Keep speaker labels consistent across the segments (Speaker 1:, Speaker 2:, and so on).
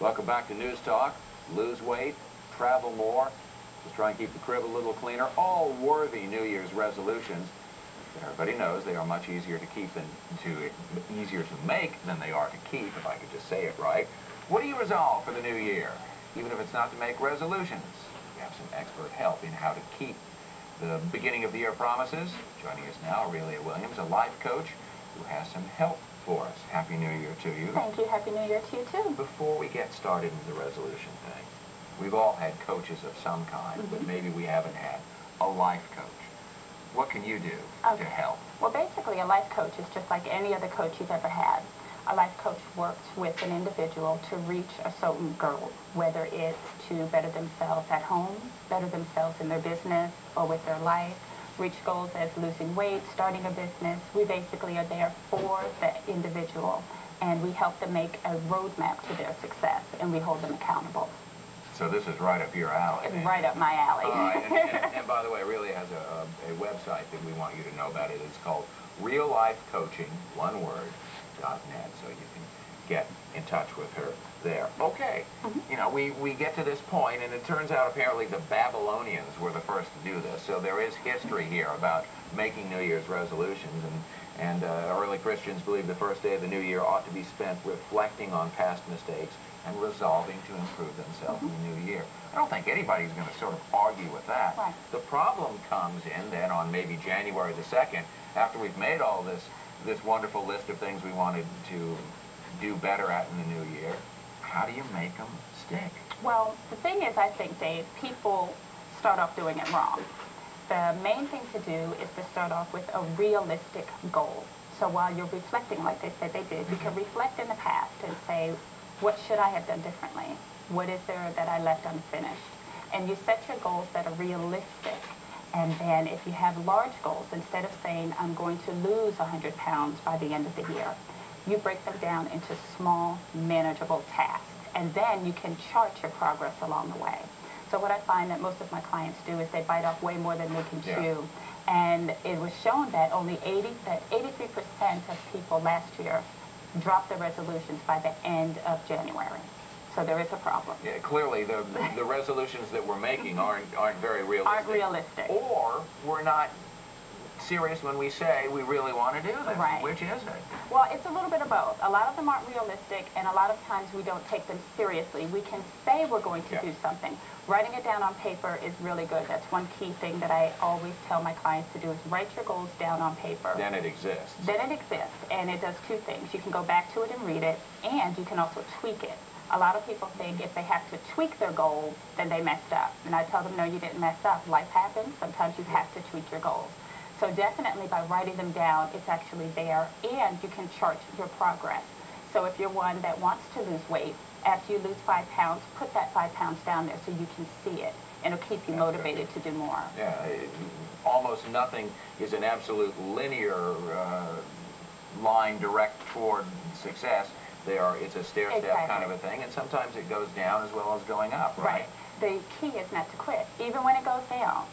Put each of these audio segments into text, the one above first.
Speaker 1: Welcome back to News Talk. Lose weight, travel more, just try and keep the crib a little cleaner. All worthy New Year's resolutions. Everybody knows they are much easier to keep than easier to make than they are to keep, if I could just say it right. What do you resolve for the new year? Even if it's not to make resolutions, we have some expert help in how to keep the beginning of the year promises. Joining us now, Aurelia Williams, a life coach who has some help for us. Happy New Year to you.
Speaker 2: Thank you. Happy New Year to you, too.
Speaker 1: Before we get started with the resolution thing, we've all had coaches of some kind, but maybe we haven't had a life coach. What can you do to help?
Speaker 2: Well, basically, a life coach is just like any other coach you've ever had. A life coach works with an individual to reach a certain goal, whether it's to better themselves at home, better themselves in their business or with their life, reach goals as losing weight, starting a business. We basically are there for the individual, and we help them make a roadmap to their success, and we hold them accountable.
Speaker 1: So this is right up your alley.
Speaker 2: It's right up my alley.
Speaker 1: All right. And by the way, Aurelia has a website that we want you to know about. It's called reallifecoaching, one word, .net, so you can get in touch with her there. Okay, you know, we get to this point, and it turns out apparently the Babylonians were the first to do this, so there is history here about making New Year's resolutions, and early Christians believe the first day of the new year ought to be spent reflecting on past mistakes and resolving to improve themselves in the new year. I don't think anybody's going to sort of argue with that.
Speaker 2: Right.
Speaker 1: The problem comes in then on maybe January the 2nd, after we've made all this wonderful list of things we wanted to do better at in the new year. How do you make them stick?
Speaker 2: Well, the thing is, I think, Dave, people start off doing it wrong. The main thing to do is to start off with a realistic goal. So while you're reflecting, like they said they did, you can reflect in the past and say, what should I have done differently? What is there that I left unfinished? And you set your goals that are realistic. And then if you have large goals, instead of saying, I'm going to lose 100 pounds by the end of the year, you break them down into small, manageable tasks. And then you can chart your progress along the way. So what I find that most of my clients do is they bite off way more than they can chew. And it was shown that only 83% of people last year dropped their resolutions by the end of January. So there is a problem.
Speaker 1: Yeah, clearly the resolutions that we're making aren't very realistic.
Speaker 2: Aren't realistic.
Speaker 1: Or we're not serious when we say we really want to do this.
Speaker 2: Right.
Speaker 1: Which is it?
Speaker 2: Well, it's a little bit of both. A lot of them aren't realistic, and a lot of times we don't take them seriously. We can say we're going to do something. Writing it down on paper is really good. That's one key thing that I always tell my clients to do is write your goals down on paper.
Speaker 1: Then it exists.
Speaker 2: Then it exists, and it does two things. You can go back to it and read it, and you can also tweak it. A lot of people think if they have to tweak their goals, then they messed up. And I tell them, no, you didn't mess up. Life happens. Sometimes you have to tweak your goals. So definitely by writing them down, it's actually there, and you can chart your progress. So if you're one that wants to lose weight, after you lose 5 pounds, put that 5 pounds down there so you can see it, and it'll keep you motivated to do more.
Speaker 1: Yeah, almost nothing is an absolute linear line direct toward success. It's a stair-step kind of a thing, and sometimes it goes down as well as going up, right?
Speaker 2: The key is not to quit, even when it goes down.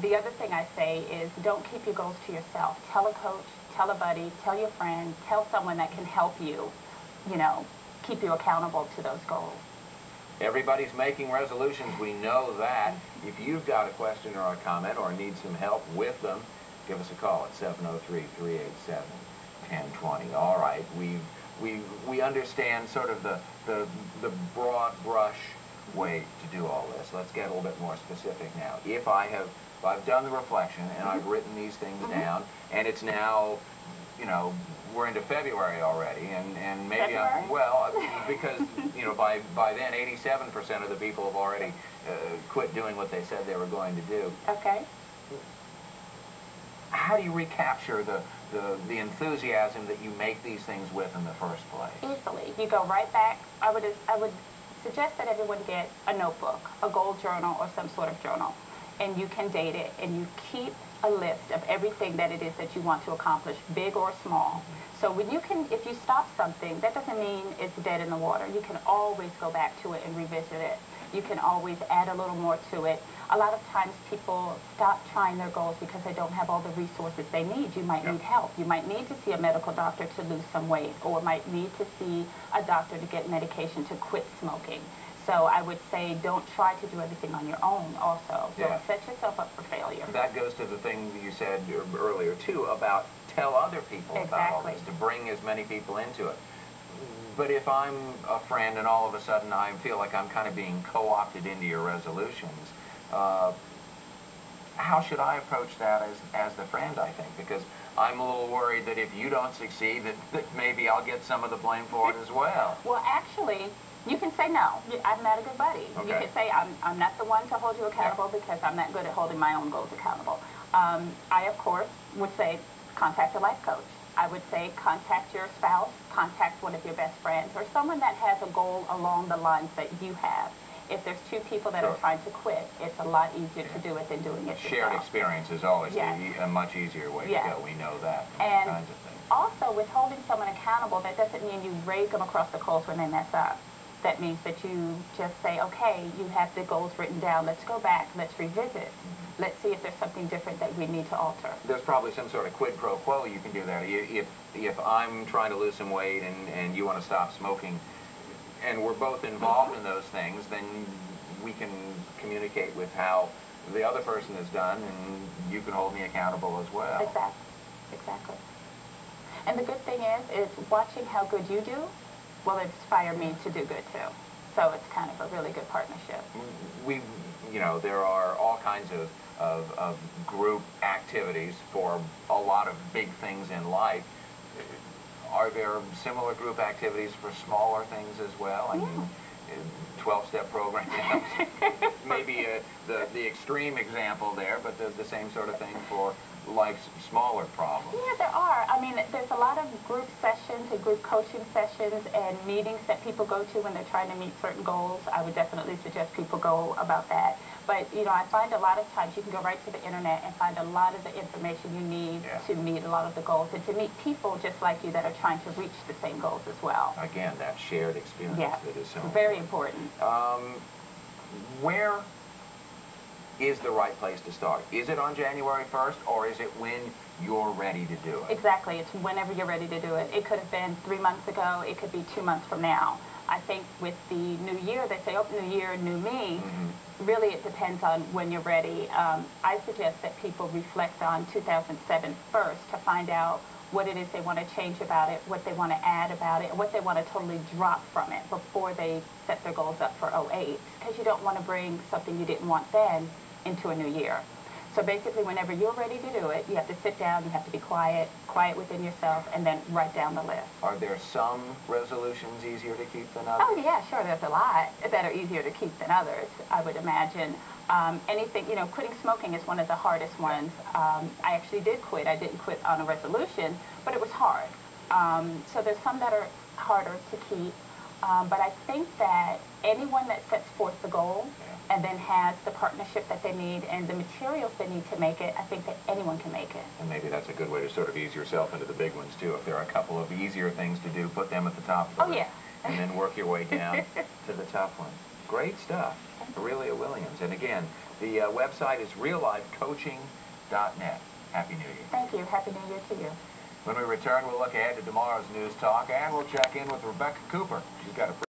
Speaker 2: The other thing I say is don't keep your goals to yourself. Tell a coach, tell a buddy, tell your friend, tell someone that can help you, you know, keep you accountable to those goals.
Speaker 1: Everybody's making resolutions. We know that. If you've got a question or a comment or need some help with them, give us a call at 703-387-1020. All right, we understand sort of the broad brush way to do all this. Let's get a little bit more specific now. If I've done the reflection and I've written these things down, and it's now, you know, we're into February already, and maybe because you know by then 87% of the people have already quit doing what they said they were going to do.
Speaker 2: Okay.
Speaker 1: How do you recapture the enthusiasm that you make these things with in the first place?
Speaker 2: Easily. You go right back. I would suggest that everyone get a notebook, a goal journal, or some sort of journal, and you can date it, and you keep a list of everything that it is that you want to accomplish, big or small. So when you can, if you stop something, that doesn't mean it's dead in the water. You can always go back to it and revisit it. You can always add a little more to it. A lot of times people stop trying their goals because they don't have all the resources they need. You might need help. You might need to see a medical doctor to lose some weight, or might need to see a doctor to get medication to quit smoking. So I would say don't try to do everything on your own also. Don't set yourself up for failure.
Speaker 1: That goes to the thing you said earlier, too, about tell other people about all this, to bring as many people into it. But if I'm a friend and all of a sudden I feel like I'm kind of being co-opted into your resolutions, how should I approach that as the friend, I think? Because I'm a little worried that if you don't succeed, that maybe I'll get some of the blame for it as well.
Speaker 2: Well, actually, you can say no. I'm not a good buddy.
Speaker 1: Okay.
Speaker 2: You can say I'm not the one to hold you accountable because I'm not good at holding my own goals accountable. I, of course, would say contact a life coach. I would say contact your spouse, contact one of your best friends, or someone that has a goal along the lines that you have. If there's two people that are trying to quit, it's a lot easier to do it than doing it yourself.
Speaker 1: Shared experience is always a much easier way to go. We know that.
Speaker 2: And
Speaker 1: kinds of things.
Speaker 2: Also, with holding someone accountable, that doesn't mean you rake them across the coals when they mess up. That means that you just say, okay, you have the goals written down. Let's go back. Let's revisit. Let's see if there's something different that we need to alter.
Speaker 1: There's probably some sort of quid pro quo you can do there. If I'm trying to lose some weight and you want to stop smoking, and we're both involved in those things, then we can communicate with how the other person has done, and you can hold me accountable as well.
Speaker 2: Exactly. And the good thing is watching how good you do will inspire me to do good too. So it's kind of a really good partnership.
Speaker 1: There are all kinds of group activities for a lot of big things in life. Are there similar group activities for smaller things as well? I mean, 12-step programs, maybe the extreme example there, but the same sort of thing for life's smaller problems.
Speaker 2: Yeah, there are. I mean, there's a lot of group sessions and group coaching sessions and meetings that people go to when they're trying to meet certain goals. I would definitely suggest people go about that. But, I find a lot of times you can go right to the internet and find a lot of the information you need to meet a lot of the goals and to meet people just like you that are trying to reach the same goals as well.
Speaker 1: Again, that shared experience that is so
Speaker 2: very important.
Speaker 1: Where is the right place to start? Is it on January 1st, or is it when you're ready to do it?
Speaker 2: Exactly. It's whenever you're ready to do it. It could have been 3 months ago. It could be 2 months from now. I think with the new year, they say, oh, new year, new me. Really, it depends on when you're ready. I suggest that people reflect on 2007 first to find out what it is they want to change about it, what they want to add about it, and what they want to totally drop from it before they set their goals up for 08. Because you don't want to bring something you didn't want then into a new year. So basically, whenever you're ready to do it, you have to sit down, you have to be quiet within yourself, and then write down the list.
Speaker 1: Are there some resolutions easier to keep than others?
Speaker 2: Oh, yeah, sure. There's a lot that are easier to keep than others, I would imagine. Anything, quitting smoking is one of the hardest ones. I actually did quit. I didn't quit on a resolution, but it was hard. So there's some that are harder to keep. But I think that anyone that sets forth the goal and then has the partnership that they need and the materials they need to make it, I think that anyone can make it.
Speaker 1: And maybe that's a good way to sort of ease yourself into the big ones, too. If there are a couple of easier things to do, put them at the top of the list. And then work your way down to the tough ones. Great stuff. Aurelia Williams. And again, the website is reallifecoaching.net. Happy New Year.
Speaker 2: Thank you. Happy New Year to you.
Speaker 1: When we return, we'll look ahead to tomorrow's News Talk, and we'll check in with Rebecca Cooper. She's got a